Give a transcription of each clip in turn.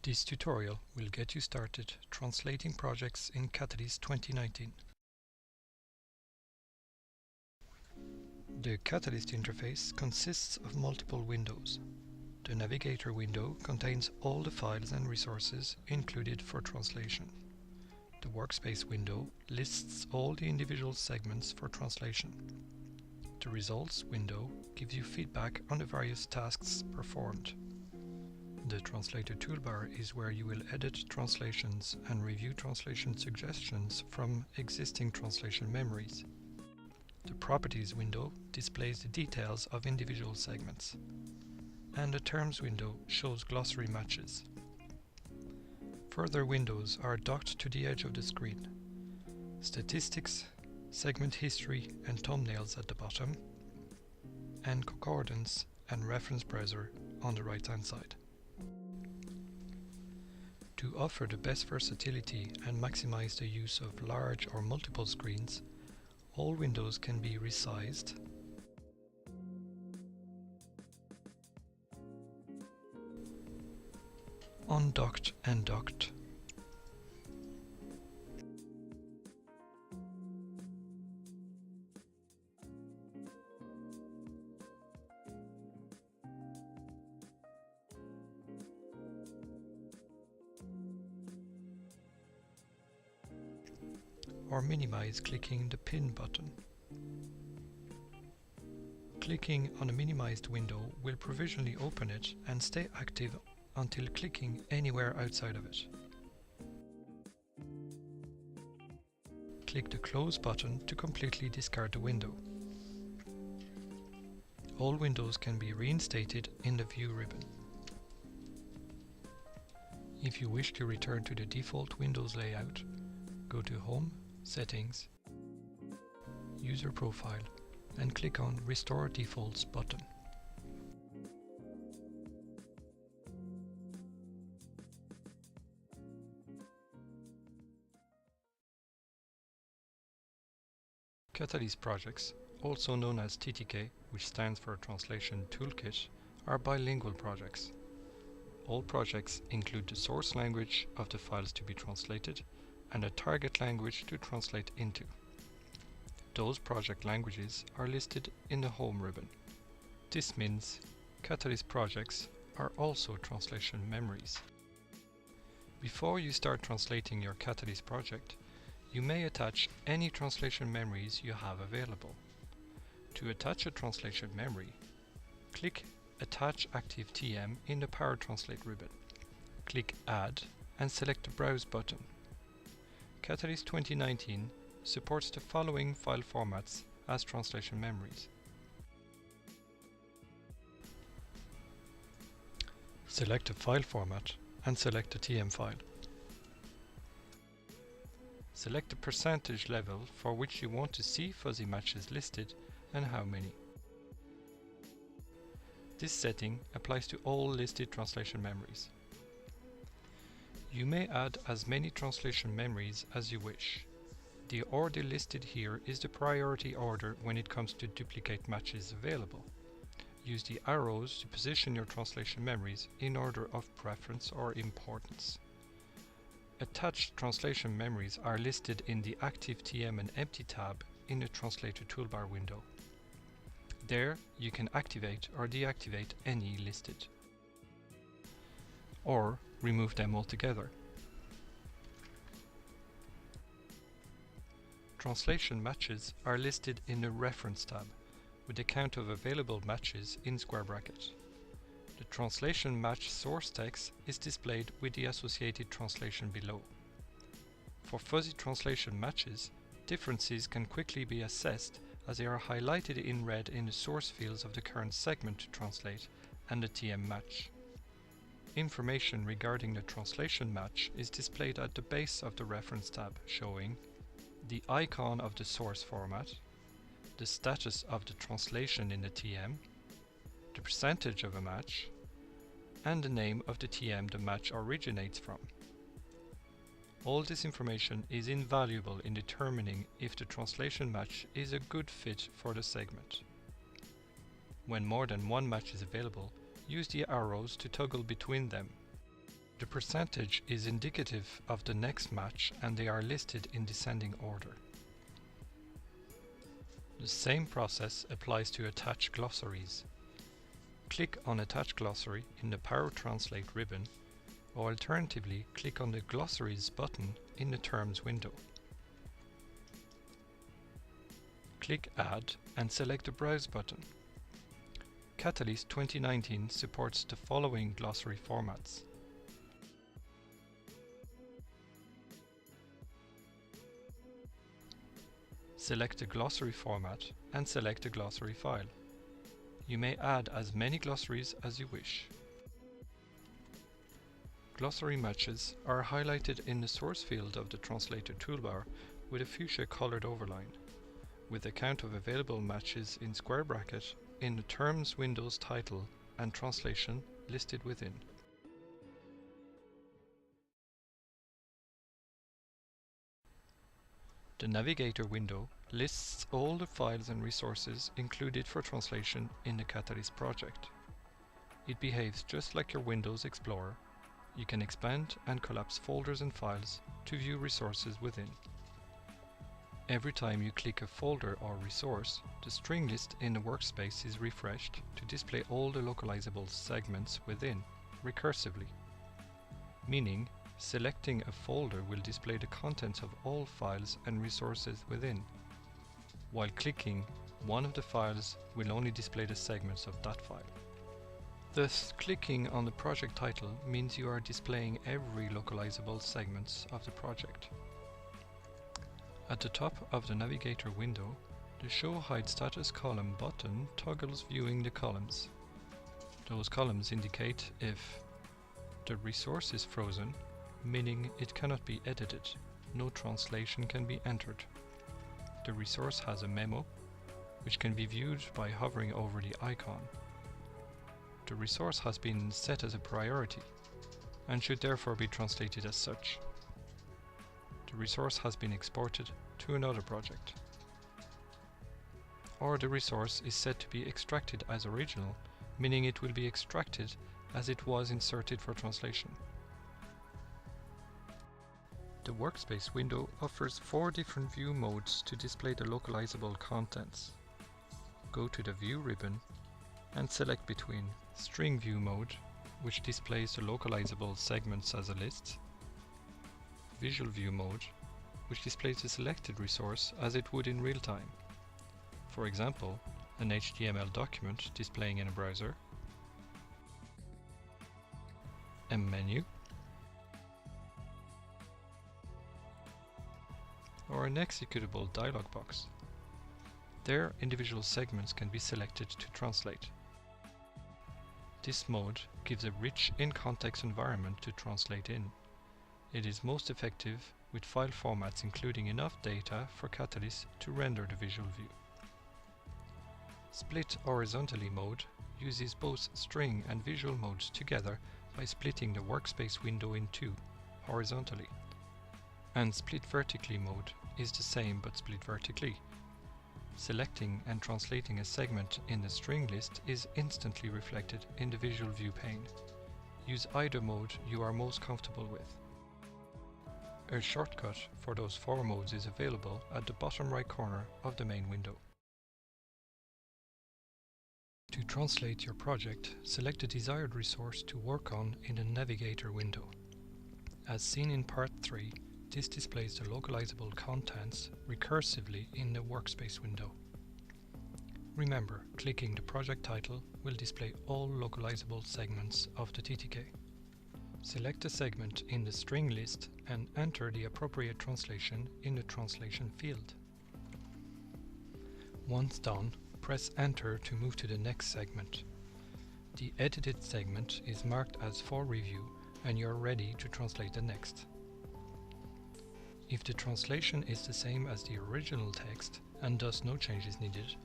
This tutorial will get you started translating projects in CATALYST 2019. The CATALYST interface consists of multiple windows. The Navigator window contains all the files and resources included for translation. The Workspace window lists all the individual segments for translation. The Results window gives you feedback on the various tasks performed. The Translator toolbar is where you will edit translations and review translation suggestions from existing translation memories. The Properties window displays the details of individual segments. And the Terms window shows glossary matches. Further windows are docked to the edge of the screen. Statistics, segment history and thumbnails at the bottom, and concordance and reference browser on the right hand side. To offer the best versatility and maximize the use of large or multiple screens, all windows can be resized, undocked and docked, or minimize clicking the Pin button. Clicking on a minimized window will provisionally open it and stay active until clicking anywhere outside of it. Click the Close button to completely discard the window. All windows can be reinstated in the View ribbon. If you wish to return to the default Windows layout, go to Home, Settings, User Profile and click on Restore Defaults button. CATALYST projects, also known as TTK, which stands for Translation Toolkit, are bilingual projects. All projects include the source language of the files to be translated and a target language to translate into. Those project languages are listed in the Home ribbon. This means CATALYST projects are also translation memories. Before you start translating your CATALYST project, you may attach any translation memories you have available. To attach a translation memory, click Attach Active TM in the Power Translate ribbon. Click Add and select the Browse button. CATALYST 2019 supports the following file formats as translation memories. Select a file format and select a TM file. Select the percentage level for which you want to see fuzzy matches listed and how many. This setting applies to all listed translation memories. You may add as many translation memories as you wish. The order listed here is the priority order when it comes to duplicate matches available. Use the arrows to position your translation memories in order of preference or importance. Attached translation memories are listed in the Active TM and Empty tab in the Translator toolbar window. There you can activate or deactivate any listed, or remove them altogether. Translation matches are listed in the Reference tab, with the count of available matches in square brackets. The translation match source text is displayed with the associated translation below. For fuzzy translation matches, differences can quickly be assessed as they are highlighted in red in the source fields of the current segment to translate and the TM match. Information regarding the translation match is displayed at the base of the Reference tab, showing the icon of the source format, the status of the translation in the TM, the percentage of a match, and the name of the TM the match originates from. All this information is invaluable in determining if the translation match is a good fit for the segment. When more than one match is available, use the arrows to toggle between them. The percentage is indicative of the next match and they are listed in descending order. The same process applies to attach glossaries. Click on Attach Glossary in the Power Translate ribbon, or alternatively click on the Glossaries button in the Terms window. Click Add and select the Browse button. CATALYST 2019 supports the following glossary formats: select the glossary format and select the glossary file. You may add as many glossaries as you wish. Glossary matches are highlighted in the source field of the Translator toolbar with a fuchsia colored overline, with the count of available matches in square bracket in the Terms window's title and translation listed within. The Navigator window lists all the files and resources included for translation in the CATALYST project. It behaves just like your Windows Explorer. You can expand and collapse folders and files to view resources within. Every time you click a folder or resource, the string list in the workspace is refreshed to display all the localizable segments within, recursively. Meaning, selecting a folder will display the contents of all files and resources within, while clicking one of the files will only display the segments of that file. Thus, clicking on the project title means you are displaying every localizable segments of the project. At the top of the Navigator window, the Show Hide Status Column button toggles viewing the columns. Those columns indicate if the resource is frozen, meaning it cannot be edited, no translation can be entered. The resource has a memo, which can be viewed by hovering over the icon. The resource has been set as a priority, and should therefore be translated as such. The resource has been exported to another project. Or the resource is set to be extracted as original, meaning it will be extracted as it was inserted for translation. The Workspace window offers 4 different view modes to display the localizable contents. Go to the View ribbon and select between String View mode, which displays the localizable segments as a list, Visual View mode, which displays the selected resource as it would in real time. For example, an HTML document displaying in a browser, a menu, or an executable dialog box. There, individual segments can be selected to translate. This mode gives a rich in-context environment to translate in. It is most effective with file formats including enough data for CATALYST to render the visual view. Split horizontally mode uses both string and visual modes together by splitting the workspace window in two, horizontally. And split vertically mode is the same but split vertically. Selecting and translating a segment in the string list is instantly reflected in the visual view pane. Use either mode you are most comfortable with. A shortcut for those 4 modes is available at the bottom right corner of the main window. To translate your project, select the desired resource to work on in the Navigator window. As seen in Part 3, this displays the localizable contents recursively in the Workspace window. Remember, clicking the project title will display all localizable segments of the TTK. Select a segment in the string list and enter the appropriate translation in the translation field. Once done, press Enter to move to the next segment. The edited segment is marked as for review and you're ready to translate the next. If the translation is the same as the original text and thus no change is needed,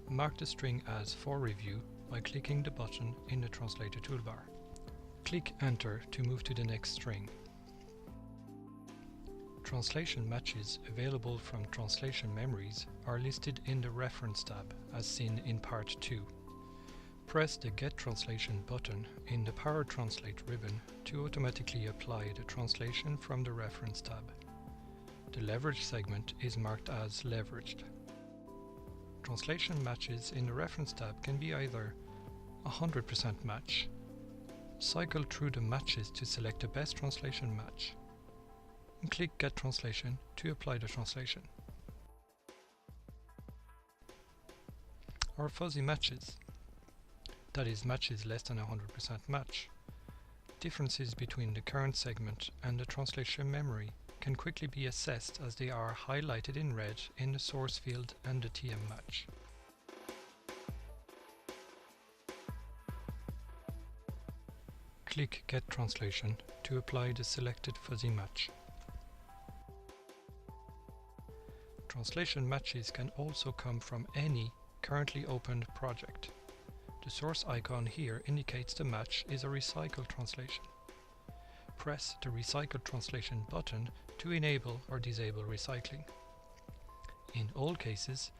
mark the string as for review by clicking the button in the Translator toolbar. Click Enter to move to the next string. Translation matches available from translation memories are listed in the Reference tab as seen in Part 2. Press the Get Translation button in the Power Translate ribbon to automatically apply the translation from the Reference tab. The leveraged segment is marked as leveraged. Translation matches in the Reference tab can be either 100% match. Cycle through the matches to select the best translation match, and click Get Translation to apply the translation. Or fuzzy matches, that is, matches less than 100% match. Differences between the current segment and the translation memory can quickly be assessed as they are highlighted in red in the source field and the TM match. Click Get Translation to apply the selected fuzzy match. Translation matches can also come from any currently opened project. The source icon here indicates the match is a recycled translation. Press the Recycle Translation button to enable or disable recycling. In all cases,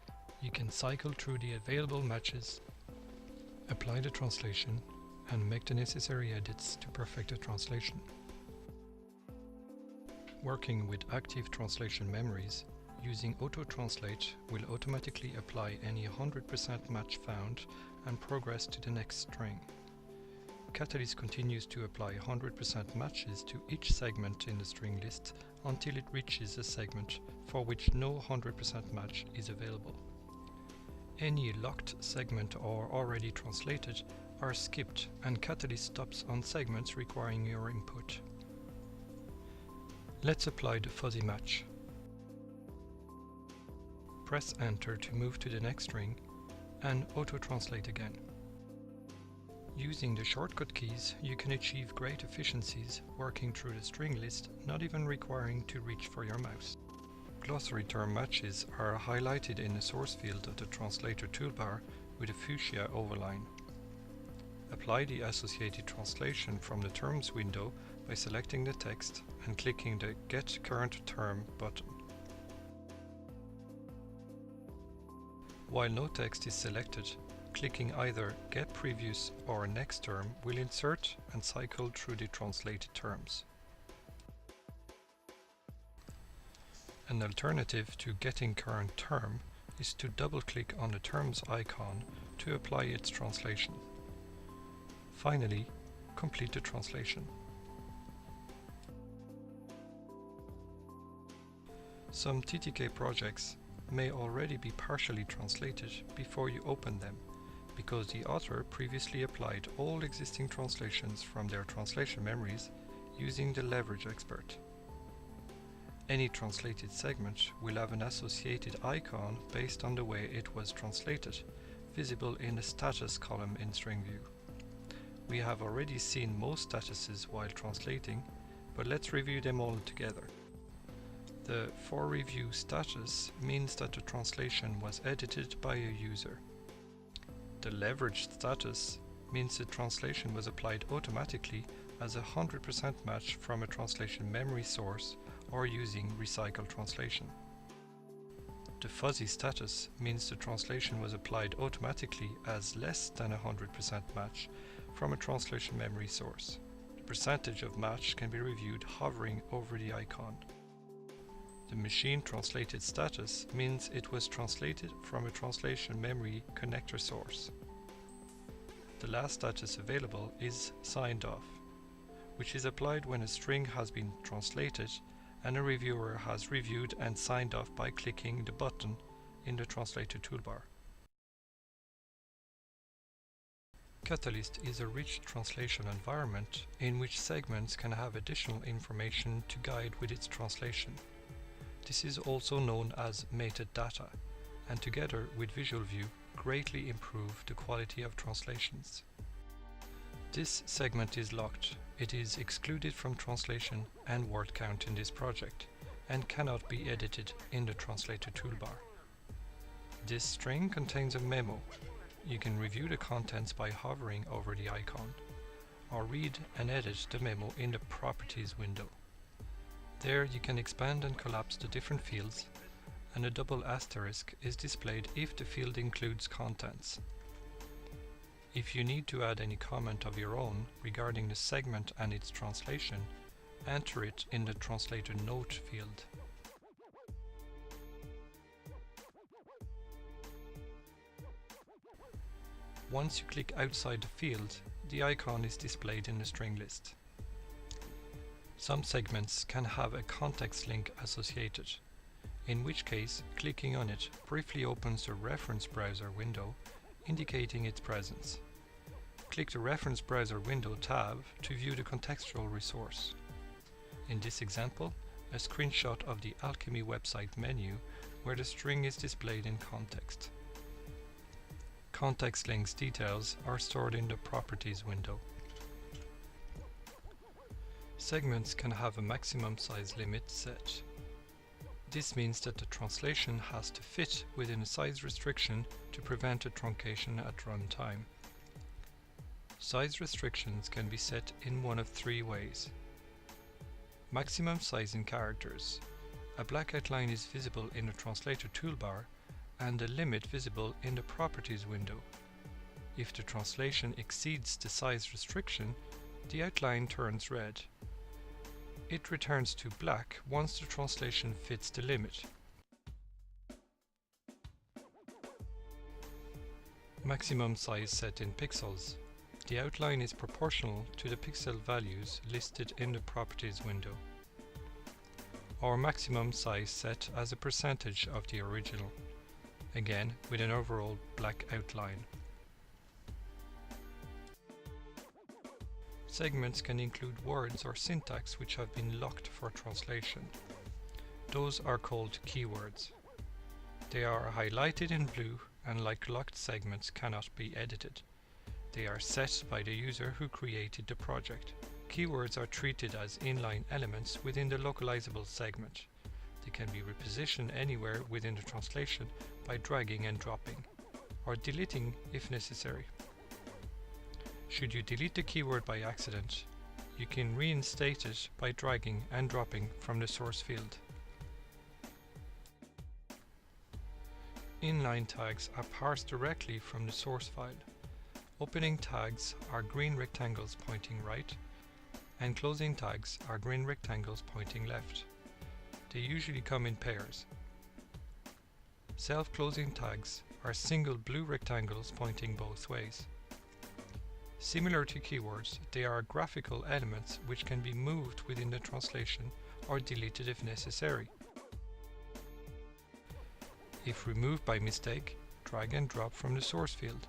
you can cycle through the available matches, apply the translation, and make the necessary edits to perfect the translation. Working with active translation memories, using Auto-Translate will automatically apply any 100% match found and progress to the next string. Catalyst continues to apply 100% matches to each segment in the string list until it reaches a segment for which no 100% match is available. Any locked segment or already translated are skipped, and Catalyst stops on segments requiring your input. Let's apply the fuzzy match. Press Enter to move to the next string and auto-translate again. Using the shortcut keys, you can achieve great efficiencies working through the string list, not even requiring to reach for your mouse. Glossary term matches are highlighted in the source field of the translator toolbar with a fuchsia overline. Apply the associated translation from the Terms window by selecting the text and clicking the Get Current Term button. While no text is selected, clicking either Get Previous or Next Term will insert and cycle through the translated terms. An alternative to Getting Current Term is to double-click on the Terms icon to apply its translation. Finally, complete the translation. Some TTK projects may already be partially translated before you open them, because the author previously applied all existing translations from their translation memories using the leverage expert. Any translated segment will have an associated icon based on the way it was translated, visible in the status column in StringView. We have already seen most statuses while translating, but let's review them all together. The For Review status means that the translation was edited by a user. The leveraged status means the translation was applied automatically as a 100% match from a translation memory source or using recycled translation. The fuzzy status means the translation was applied automatically as less than a 100% match from a translation memory source. The percentage of match can be reviewed hovering over the icon. The machine translated status means it was translated from a translation memory connector source. The last status available is signed off, which is applied when a string has been translated and a reviewer has reviewed and signed off by clicking the button in the translator toolbar. Catalyst is a rich translation environment in which segments can have additional information to guide with its translation. This is also known as metadata, and together with Visual View greatly improve the quality of translations. This segment is locked. It is excluded from translation and word count in this project, and cannot be edited in the translator toolbar. This string contains a memo. You can review the contents by hovering over the icon, or read and edit the memo in the Properties window. There you can expand and collapse the different fields, and a double asterisk is displayed if the field includes contents. If you need to add any comment of your own regarding the segment and its translation, enter it in the Translator Note field. Once you click outside the field, the icon is displayed in the string list. Some segments can have a context link associated, in which case clicking on it briefly opens the reference browser window, indicating its presence. Click the reference browser window tab to view the contextual resource. In this example, a screenshot of the Alchemy website menu where the string is displayed in context. Context links details are stored in the Properties window. Segments can have a maximum size limit set. This means that the translation has to fit within a size restriction to prevent a truncation at runtime. Size restrictions can be set in one of three ways. Maximum size in characters. A black outline is visible in the translator toolbar and a limit visible in the Properties window. If the translation exceeds the size restriction, the outline turns red. It returns to black once the translation fits the limit. Maximum size set in pixels. The outline is proportional to the pixel values listed in the Properties window. Or maximum size set as a percentage of the original, again with an overall black outline. Segments can include words or syntax which have been locked for translation. Those are called keywords. They are highlighted in blue and, like locked segments, cannot be edited. They are set by the user who created the project. Keywords are treated as inline elements within the localizable segment. They can be repositioned anywhere within the translation by dragging and dropping, or deleting if necessary. Should you delete the keyword by accident, you can reinstate it by dragging and dropping from the source field. Inline tags are parsed directly from the source file. Opening tags are green rectangles pointing right, and closing tags are green rectangles pointing left. They usually come in pairs. Self-closing tags are single blue rectangles pointing both ways. Similar to keywords, they are graphical elements which can be moved within the translation or deleted if necessary. If removed by mistake, drag and drop from the source field.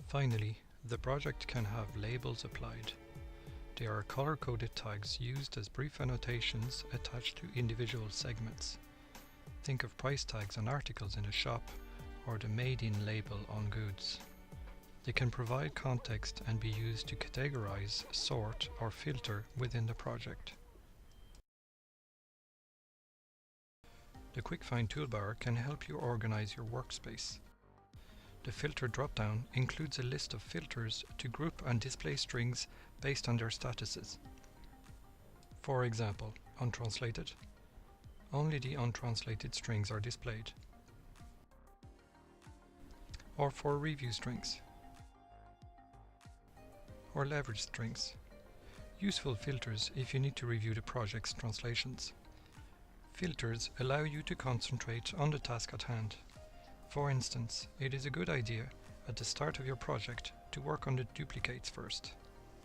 Finally, the project can have labels applied. They are color-coded tags used as brief annotations attached to individual segments. Think of price tags on articles in a shop or the Made In label on goods. They can provide context and be used to categorize, sort, or filter within the project. The Quick Find toolbar can help you organize your workspace. The Filter dropdown includes a list of filters to group and display strings based on their statuses. For example, untranslated. Only the untranslated strings are displayed. Or for review strings. Or leverage strings. Useful filters if you need to review the project's translations. Filters allow you to concentrate on the task at hand. For instance, it is a good idea at the start of your project to work on the duplicates first.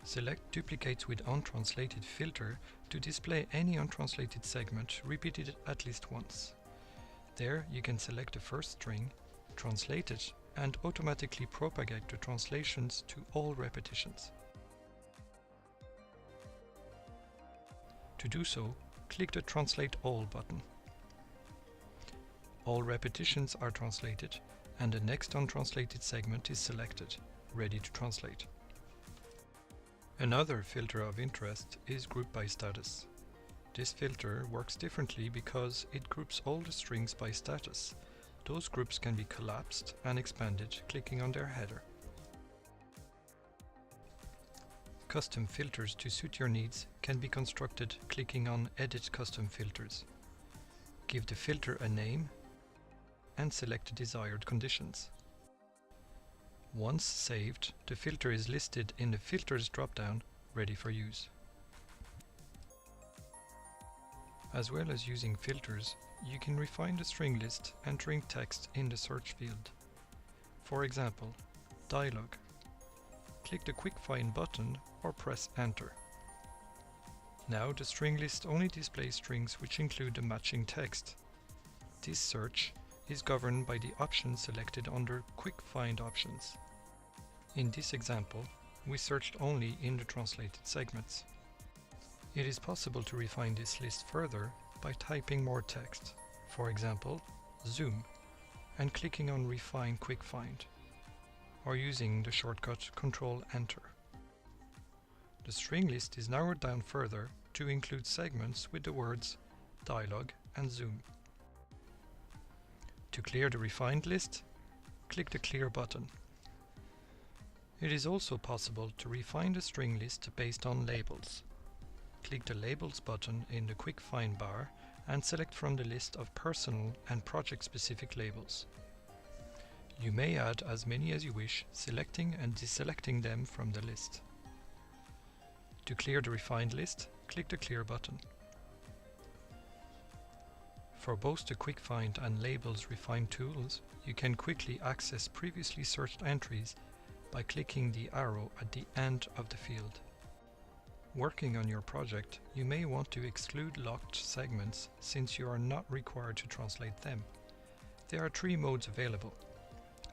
Select Duplicates with Untranslated filter to display any untranslated segment repeated at least once. There you can select the first string, translate it, and automatically propagate the translations to all repetitions. To do so, click the Translate All button. All repetitions are translated, and the next untranslated segment is selected, ready to translate. Another filter of interest is Group by Status. This filter works differently because it groups all the strings by status. Those groups can be collapsed and expanded clicking on their header. Custom filters to suit your needs can be constructed clicking on Edit Custom Filters. Give the filter a name and select the desired conditions. Once saved, the filter is listed in the Filters drop-down, ready for use. As well as using filters, you can refine the string list entering text in the search field. For example, dialog. Click the Quick Find button or press Enter. Now the string list only displays strings which include the matching text. This search is governed by the options selected under Quick Find options. In this example, we searched only in the translated segments. It is possible to refine this list further by typing more text, for example, zoom, and clicking on Refine Quick Find, or using the shortcut Ctrl-Enter. The string list is narrowed down further to include segments with the words dialog and zoom. To clear the refined list, click the Clear button. It is also possible to refine the string list based on labels. Click the Labels button in the Quick Find bar and select from the list of personal and project-specific labels. You may add as many as you wish, selecting and deselecting them from the list. To clear the refined list, click the Clear button. For both the Quick Find and Labels Refine tools, you can quickly access previously searched entries by clicking the arrow at the end of the field. Working on your project, you may want to exclude locked segments since you are not required to translate them. There are three modes available.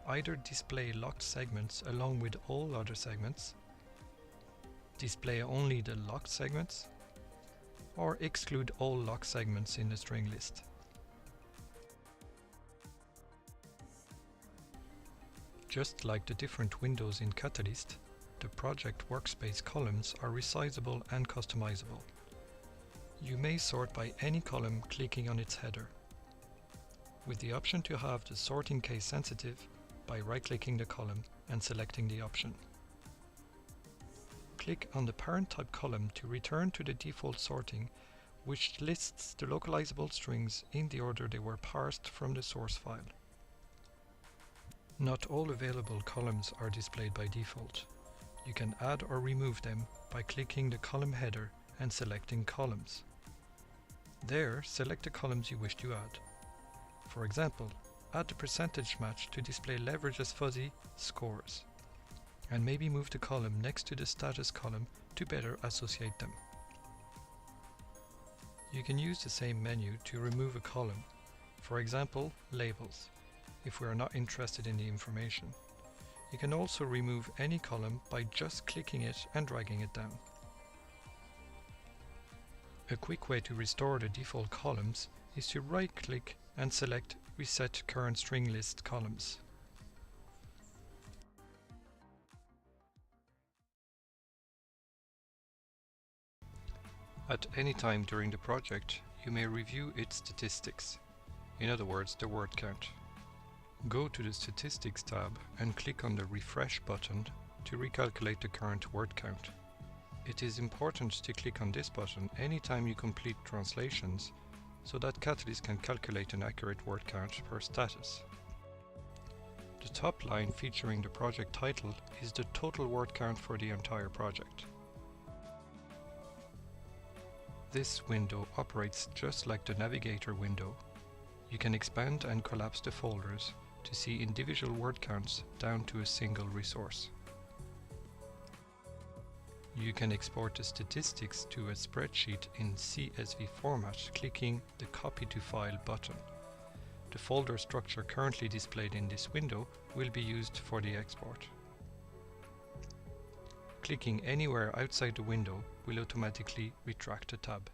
Either display locked segments along with all other segments, display only the locked segments, or exclude all locked segments in the string list. Just like the different windows in Catalyst, the project workspace columns are resizable and customizable. You may sort by any column clicking on its header, with the option to have the sorting case sensitive by right-clicking the column and selecting the option. Click on the parent type column to return to the default sorting, which lists the localizable strings in the order they were parsed from the source file. Not all available columns are displayed by default. You can add or remove them by clicking the column header and selecting Columns. There, select the columns you wish to add. For example, add the percentage match to display leverage as fuzzy scores, and maybe move the column next to the status column to better associate them. You can use the same menu to remove a column, for example, labels, if we are not interested in the information. You can also remove any column by just clicking it and dragging it down. A quick way to restore the default columns is to right-click and select Reset Current String List Columns. At any time during the project, you may review its statistics, in other words, the word count. Go to the Statistics tab and click on the Refresh button to recalculate the current word count. It is important to click on this button anytime you complete translations, so that Catalyst can calculate an accurate word count per status. The top line featuring the project title is the total word count for the entire project. This window operates just like the Navigator window. You can expand and collapse the folders to see individual word counts down to a single resource. You can export the statistics to a spreadsheet in CSV format clicking the Copy to File button. The folder structure currently displayed in this window will be used for the export. Clicking anywhere outside the window will automatically retract the tab.